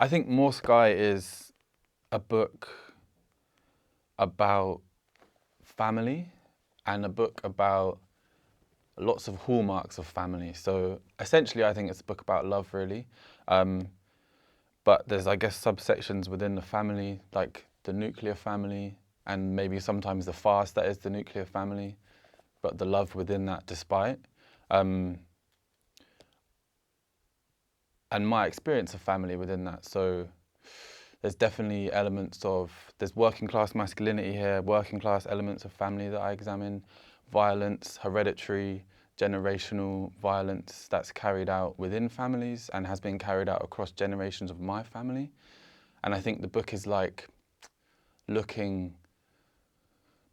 I think More Sky is a book about family and a book about lots of hallmarks of family. So essentially, I think it's a book about love, really. But there's, I guess, subsections within the family, like the nuclear family, and maybe sometimes the farce that is the nuclear family, but the love within that despite. And my experience of family within that. So there's definitely elements of, there's working class masculinity here, working class elements of family that I examine, violence, hereditary, generational violence that's carried out within families and has been carried out across generations of my family. And I think the book is like looking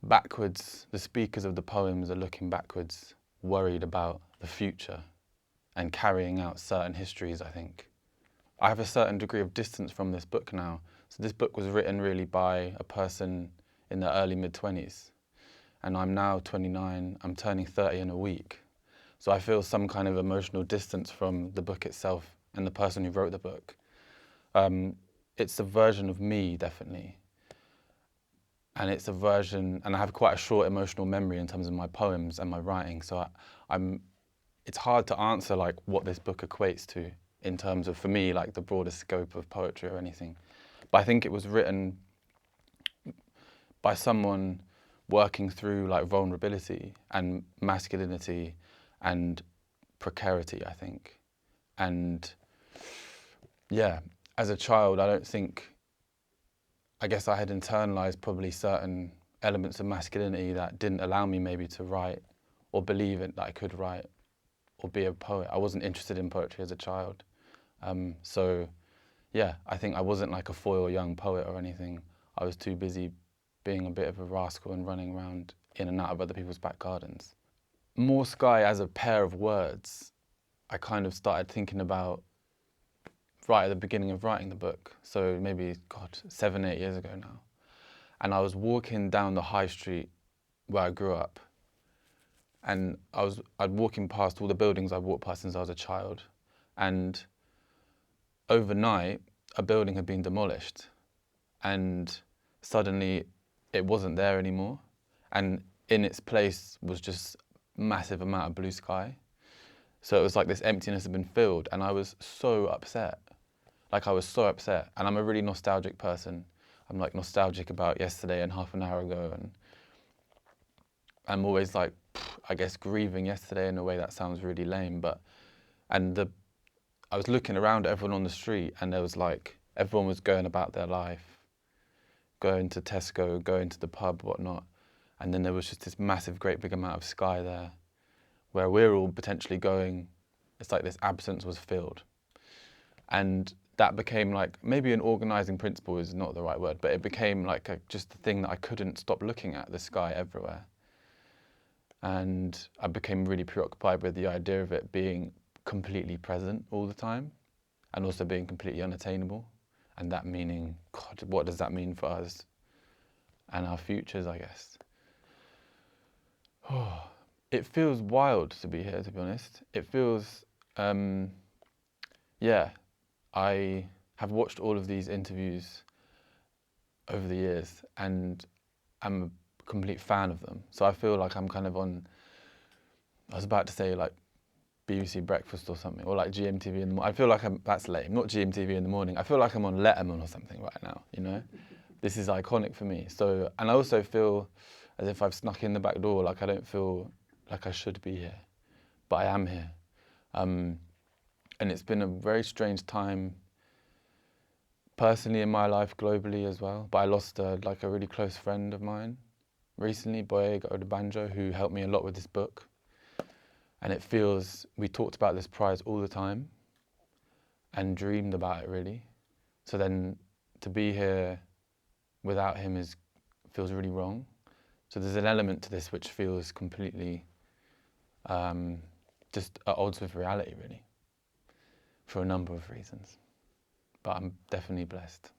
backwards. The speakers of the poems are looking backwards, worried about the future and carrying out certain histories, I think. I have a certain degree of distance from this book now. So this book was written really by a person in their early mid-20s. And I'm now 29, I'm turning 30 in a week. So I feel some kind of emotional distance from the book itself and the person who wrote the book. It's a version of me, definitely. And it's a version, and I have quite a short emotional memory in terms of my poems and my writing. So it's hard to answer like what this book equates to in terms of, for me, like the broader scope of poetry or anything. But I think it was written by someone working through like vulnerability and masculinity and precarity, I think. And yeah, as a child, I guess I had internalized probably certain elements of masculinity that didn't allow me maybe to write or believe that I could write or be a poet. I wasn't interested in poetry as a child. So yeah, I think I wasn't like a foil young poet or anything. I was too busy being a bit of a rascal and running around in and out of other people's back gardens. More Sky as a pair of words, I kind of started thinking about right at the beginning of writing the book. So maybe, God, 7, 8 years ago now. And I was walking down the high street where I grew up. And I'd walking past all the buildings I've walked past since I was a child. And overnight, a building had been demolished. And suddenly, it wasn't there anymore. And in its place was just massive amount of blue sky. So it was like this emptiness had been filled, and I was so upset. Like I was so upset, and I'm a really nostalgic person. I'm like nostalgic about yesterday and half an hour ago, and I'm always like, I guess, grieving yesterday in a way that sounds really lame, but, I was looking around at everyone on the street, and there was like, everyone was going about their life, going to Tesco, going to the pub, whatnot, and then there was just this massive, great big amount of sky there, where we're all potentially going, it's like this absence was filled. And that became like, maybe an organizing principle is not the right word, but it became like just a thing that I couldn't stop looking at, the sky everywhere. And I became really preoccupied with the idea of it being completely present all the time and also being completely unattainable. And that meaning, God, what does that mean for us and our futures, I guess? Oh, it feels wild to be here, to be honest. It feels, yeah, I have watched all of these interviews over the years and I'm a complete fan of them. So I feel like I'm kind of on, I was about to say like BBC Breakfast or something, or like GMTV in the morning. I feel like that's lame, not GMTV in the morning. I feel like I'm on Letterman or something right now, you know? This is iconic for me. So, and I also feel as if I've snuck in the back door, like I don't feel like I should be here, but I am here. And it's been a very strange time personally in my life, globally as well. But I lost like a really close friend of mine recently, Boyega Odebanjo, who helped me a lot with this book. And it feels, we talked about this prize all the time and dreamed about it really. So then to be here without him feels really wrong. So there's an element to this which feels completely just at odds with reality really, for a number of reasons. But I'm definitely blessed.